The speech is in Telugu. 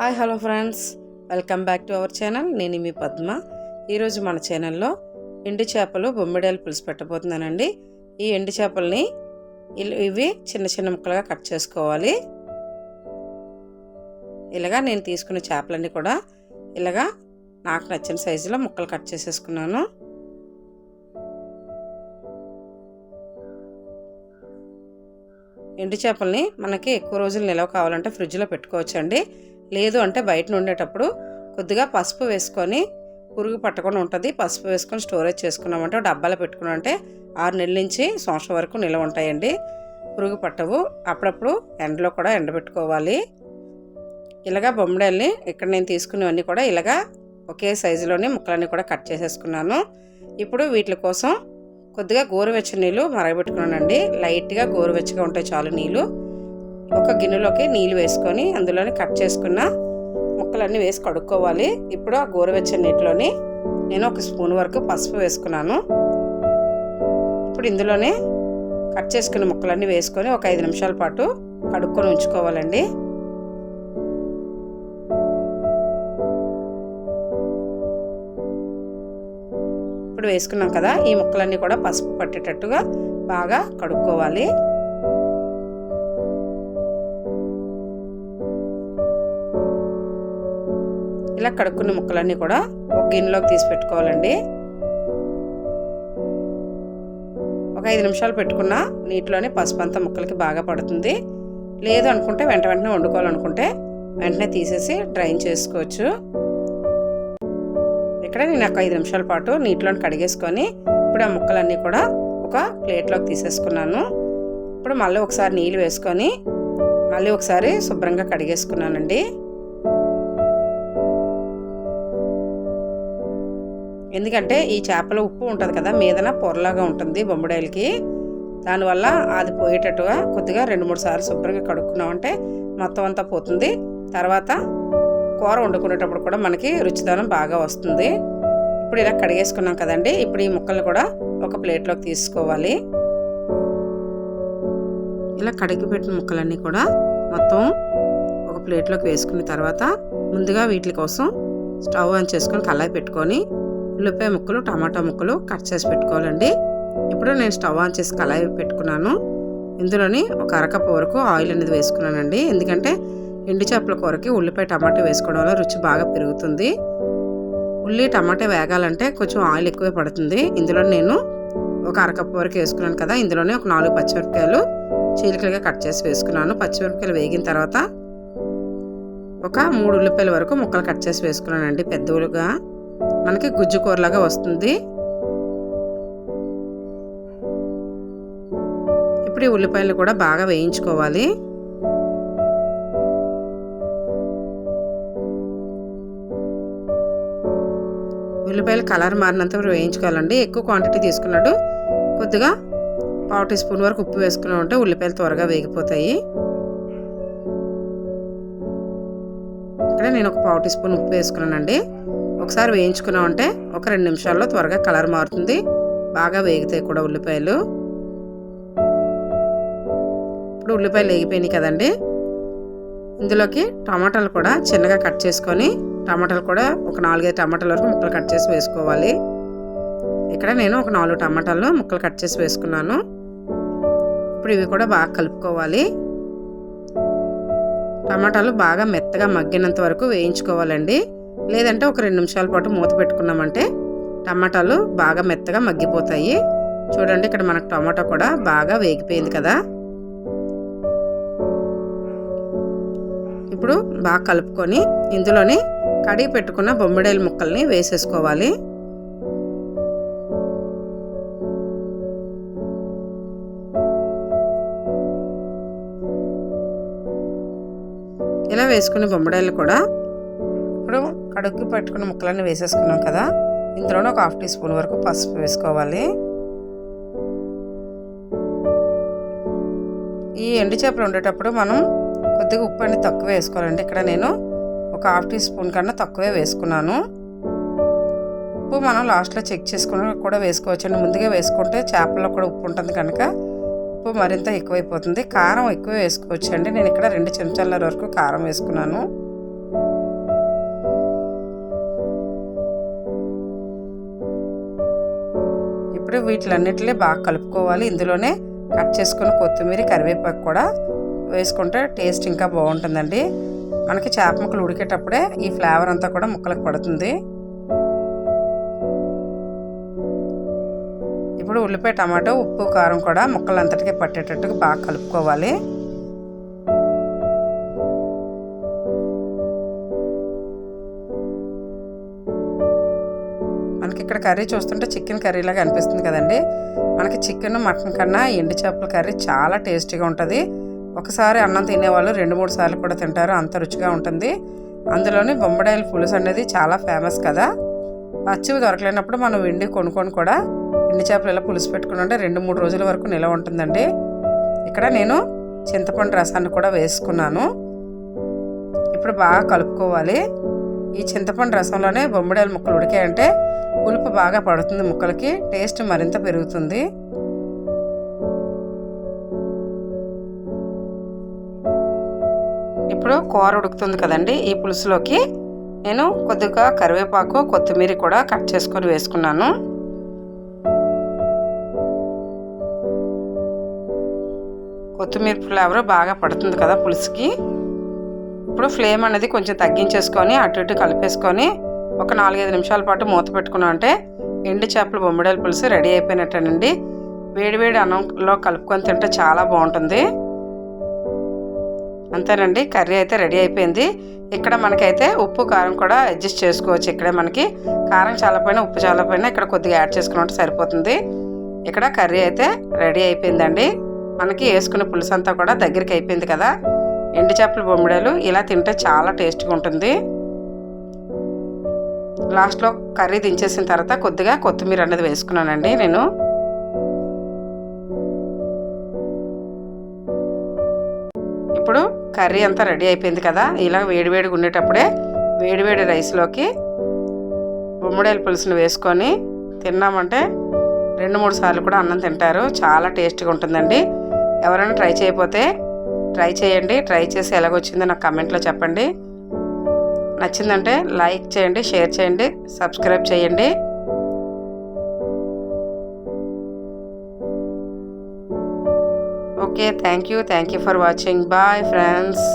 Hi hello friends, welcome back to our channel. నేను మీ పద్మ. ఈరోజు మన ఛానల్లో ఎండు చేపలు బొమ్మిడాయలు పులుసు పెట్టబోతున్నానండి. ఈ ఎండు చేపల్ని ఇవి చిన్న చిన్న ముక్కలుగా కట్ చేసుకోవాలి. ఇలాగా నేను తీసుకున్న చేపలన్నీ కూడా ఇలాగా నాకు నచ్చిన సైజులో ముక్కలు కట్ చేసేసుకున్నాను. ఎండు చేపల్ని మనకి ఎక్కువ రోజులు నిల్వ కావాలంటే ఫ్రిడ్జ్లో పెట్టుకోవచ్చండి. లేదు అంటే బయట ఉండేటప్పుడు కొద్దిగా పసుపు వేసుకొని, పురుగు పట్టకుండా ఉంటుంది, పసుపు వేసుకొని స్టోరేజ్ చేసుకున్నామంటే డబ్బాలో పెట్టుకున్నామంటే 6 నెలల నుంచి సంవత్సరం వరకు నిల్వ ఉంటాయండి. పురుగు పట్టవు. అప్పుడప్పుడు ఎండలో కూడా ఎండబెట్టుకోవాలి. ఇలాగా బొమ్మిడాయల్ని ఇక్కడ నేను తీసుకునేవన్నీ కూడా ఇలాగా ఒకే సైజులోనే ముక్కలన్నీ కూడా కట్ చేసేసుకున్నాను. ఇప్పుడు వీటి కోసం కొద్దిగా గోరువెచ్చని నీళ్ళు మరగబెట్టుకున్నానండి. లైట్గా గోరువెచ్చగా ఉంటాయి చాలు నీళ్ళు. ఒక గిన్నెలోకి నీళ్ళు వేసుకొని అందులోనే కట్ చేసుకున్న ముక్కలన్నీ వేసి కడుక్కోవాలి. ఇప్పుడు ఆ గోరువెచ్చని నీటిలోని నేను 1 స్పూన్ వరకు పసుపు వేసుకున్నాను. ఇప్పుడు ఇందులోనే కట్ చేసుకున్న ముక్కలన్నీ వేసుకొని ఒక 5 నిమిషాల పాటు కడుక్కొని ఉంచుకోవాలండి. ఇప్పుడు వేసుకున్నాం కదా, ఈ ముక్కలన్నీ కూడా పసుపు పట్టేటట్టుగా బాగా కడుక్కోవాలి. ఇలా కడుక్కున్న ముక్కలన్నీ కూడా ఒక గిన్నెలోకి తీసి పెట్టుకోవాలండి. ఒక 5 నిమిషాలు పెట్టుకున్న నీటిలోనే పసుపు అంతా ముక్కలకి బాగా పడుతుంది. లేదు అనుకుంటే వెంటనే వండుకోవాలనుకుంటే వెంటనే తీసేసి డ్రైన్ చేసుకోవచ్చు. ఇక్కడ నేను ఒక 5 నిమిషాల పాటు నీటిలోని కడిగేసుకొని ఇప్పుడు ఆ ముక్కలన్నీ కూడా ఒక ప్లేట్లోకి తీసేసుకున్నాను. ఇప్పుడు మళ్ళీ ఒకసారి నీళ్ళు వేసుకొని మళ్ళీ ఒకసారి శుభ్రంగా కడిగేసుకున్నానండి. ఎందుకంటే ఈ చేపలో ఉప్పు ఉంటుంది కదా, మీదన పొరలాగా ఉంటుంది బొమ్మిడాయలకి. దానివల్ల అది పోయేటట్టుగా కొద్దిగా 2-3 సార్లు శుభ్రంగా కడుక్కున్నామంటే మొత్తం అంతా పోతుంది. తర్వాత కూర వండుకునేటప్పుడు కూడా మనకి రుచిదనం బాగా వస్తుంది. ఇప్పుడు ఇలా కడిగేసుకున్నాం కదండి. ఇప్పుడు ఈ ముక్కలు కూడా ఒక ప్లేట్లోకి తీసుకోవాలి. ఇలా కడిగి పెట్టిన ముక్కలన్నీ కూడా మొత్తం ఒక ప్లేట్లోకి వేసుకున్న తర్వాత ముందుగా వీటి కోసం స్టవ్ ఆన్ చేసుకొని కళాయి పెట్టుకొని ఉల్లిపాయ ముక్కలు, టమాటా ముక్కలు కట్ చేసి పెట్టుకోవాలండి. ఇప్పుడు నేను స్టవ్ ఆన్ చేసి కళాయి పెట్టుకున్నాను. ఇందులోని ఒక అరకప్పు వరకు ఆయిల్ అనేది వేసుకున్నానండి. ఎందుకంటే ఎండు చేపల కూరకి ఉల్లిపాయ టమాటా వేసుకోవడం వల్ల రుచి బాగా పెరుగుతుంది. ఉల్లి టమాటా వేగాలంటే కొంచెం ఆయిల్ ఎక్కువే పడుతుంది. ఇందులో నేను ఒక అరకప్పు వరకు వేసుకున్నాను కదా, ఇందులోనే ఒక 4 పచ్చిమిరపకాయలు చీలికలుగా కట్ చేసి వేసుకున్నాను. పచ్చిమిరపకాయలు వేగిన తర్వాత ఒక 3 ఉల్లిపాయల వరకు ముక్కలు కట్ చేసి వేసుకున్నానండి. పెద్దలుగా మనకి గుజ్జు కూరలాగా వస్తుంది. ఇప్పుడు ఈ ఉల్లిపాయలు కూడా బాగా వేయించుకోవాలి. ఉల్లిపాయలు కలర్ మారినంత వరకు వేయించుకోవాలండి. ఎక్కువ క్వాంటిటీ తీసుకున్నాడు కొద్దిగా 1/2 టీ స్పూన్ వరకు ఉప్పు వేసుకున్నాం అంటే ఉల్లిపాయలు త్వరగా వేగిపోతాయి. ఇక్కడ నేను ఒక 1/2 టీ స్పూన్ ఉప్పు వేసుకున్నానండి. ఒకసారి వేయించుకున్నామంటే ఒక 2 నిమిషాల్లో త్వరగా కలర్ మారుతుంది. బాగా వేగుతాయి కూడా ఉల్లిపాయలు. ఇప్పుడు ఉల్లిపాయలు వేగిపోయినాయి కదండి. ఇందులోకి టమాటాలు కూడా చిన్నగా కట్ చేసుకొని టమాటాలు కూడా ఒక 4-5 టమాటాల వరకు ముక్కలు కట్ చేసి వేసుకోవాలి. ఇక్కడ నేను ఒక 4 టమాటాలు ముక్కలు కట్ చేసి వేసుకున్నాను. ఇప్పుడు ఇవి కూడా బాగా కలుపుకోవాలి. టమాటాలు బాగా మెత్తగా మగ్గినంత వరకు వేయించుకోవాలండి. లేదంటే ఒక 2 నిమిషాల పాటు మూత పెట్టుకున్నామంటే టమాటాలు బాగా మెత్తగా మగ్గిపోతాయి. చూడండి, ఇక్కడ మనకు టమాటా కూడా బాగా వేగిపోయింది కదా. ఇప్పుడు బాగా కలుపుకొని ఇందులోని కడిగి పెట్టుకున్న బొమ్మిడాయల ముక్కల్ని వేసేసుకోవాలి. ఇలా వేసుకున్న బొమ్మిడాయలు కూడా ఇప్పుడు కడుక్కి పెట్టుకున్న ముక్కలన్నీ వేసేసుకున్నాం కదా, ఇందులోనే ఒక 1/2 టీ స్పూన్ వరకు పసుపు వేసుకోవాలి. ఈ ఎండు చేపలు వండేటప్పుడు మనం కొద్దిగా ఉప్పు అనేది తక్కువ వేసుకోవాలండి. ఇక్కడ నేను ఒక 1/2 టీ స్పూన్ కన్నా తక్కువే వేసుకున్నాను. ఉప్పు మనం లాస్ట్లో చెక్ చేసుకుని కూడా వేసుకోవచ్చండి. ముందుగా వేసుకుంటే చేపల్లో కూడా ఉప్పు ఉంటుంది కనుక ఉప్పు మరింత ఎక్కువైపోతుంది. కారం ఎక్కువ వేసుకోవచ్చండి. నేను ఇక్కడ 2 చెంచాల వరకు కారం వేసుకున్నాను. ఇప్పుడు వీటిలన్నిటిని బాగా కలుపుకోవాలి. ఇందులోనే కట్ చేసుకుని కొత్తిమీర, కరివేపాకు కూడా వేసుకుంటే టేస్ట్ ఇంకా బాగుంటుందండి. మనకి చేప ముక్కలు ఉడికేటప్పుడే ఈ ఫ్లేవర్ అంతా కూడా ముక్కలకు పడుతుంది. ఇప్పుడు ఉల్లిపాయ, టమాటో, ఉప్పు, కారం కూడా ముక్కలంతటికి పట్టేటట్టుగా బాగా కలుపుకోవాలి. మనకి ఇక్కడ కర్రీ చూస్తుంటే చికెన్ కర్రీ లాగా అనిపిస్తుంది కదండి. మనకి చికెన్, మటన్ కన్నా ఎండు చేపల కర్రీ చాలా టేస్టీగా ఉంటుంది. ఒకసారి అన్నం తినేవాళ్ళు 2-3 సార్లు కూడా తింటారు, అంత రుచిగా ఉంటుంది. అందులోని బొమ్మడాయిల పులుసు అనేది చాలా ఫేమస్ కదా. పచ్చివి దొరకలేనప్పుడు మనం వెండి కొనుక్కొని కూడా ఎండు చేపలు ఇలా పులుసు పెట్టుకుని ఉంటే 2-3 రోజుల వరకు నిలవ ఉంటుందండి. ఇక్కడ నేను చింతపండు రసాన్ని కూడా వేసుకున్నాను. ఇప్పుడు బాగా కలుపుకోవాలి. ఈ చింతపండు రసంలోనే బొమ్మడాయిల ముక్కలు ఉడికాయంటే పులుపు బాగా పడుతుంది, ముక్కలకి టేస్ట్ మరింత పెరుగుతుంది. ఇప్పుడు కూర ఉడుకుతుంది కదండి. ఈ పులుసులోకి నేను కొద్దిగా కరివేపాకు, కొత్తిమీర కూడా కట్ చేసుకొని వేసుకున్నాను. కొత్తిమీర ఫ్లేవర్ బాగా పడుతుంది కదా పులుసుకి. ఇప్పుడు ఫ్లేమ్ అనేది కొంచెం తగ్గించేసుకొని అటు ఇటు కలిపేసుకొని ఒక 4-5 నిమిషాల పాటు మూత పెట్టుకున్నాం అంటే ఎండు చేపల బొమ్మడాయిల పులుసు రెడీ అయిపోయినట్టేనండి. వేడివేడి అన్నంలో కలుపుకొని తింటే చాలా బాగుంటుంది. అంతేనండి, కర్రీ అయితే రెడీ అయిపోయింది. ఇక్కడ మనకైతే ఉప్పు, కారం కూడా అడ్జస్ట్ చేసుకోవచ్చు. ఇక్కడే మనకి కారం చాలపోయినా, ఉప్పు చాలపోయినా ఇక్కడ కొద్దిగా యాడ్ చేసుకున్నట్టు సరిపోతుంది. ఇక్కడ కర్రీ అయితే రెడీ అయిపోయిందండి. మనకి వేసుకునే పులుసు అంతా కూడా దగ్గరికి అయిపోయింది కదా. ఎండు చేపల బొమ్మడాయిలు ఇలా తింటే చాలా టేస్ట్గా ఉంటుంది. లాస్ట్లో కర్రీ దించేసిన తర్వాత కొద్దిగా కొత్తిమీర అనేది వేసుకున్నానండి నేను. ఇప్పుడు కర్రీ అంతా రెడీ అయిపోయింది కదా. ఇలా వేడివేడిగా ఉండేటప్పుడే వేడివేడి రైస్లోకి బొమ్మడాయిల పులుసుని వేసుకొని తిన్నామంటే 2-3 సార్లు కూడా అన్నం తింటారు. చాలా టేస్ట్గా ఉంటుందండి. ఎవరైనా ట్రై చేయకపోతే ట్రై చేయండి. ట్రై చేసి ఎలాగొచ్చిందో నాకు కమెంట్లో చెప్పండి. నచ్చిందంటే లైక్ చేయండి, షేర్ చేయండి, సబ్స్క్రైబ్ చేయండి. Okay, thank you for watching. Bye friends.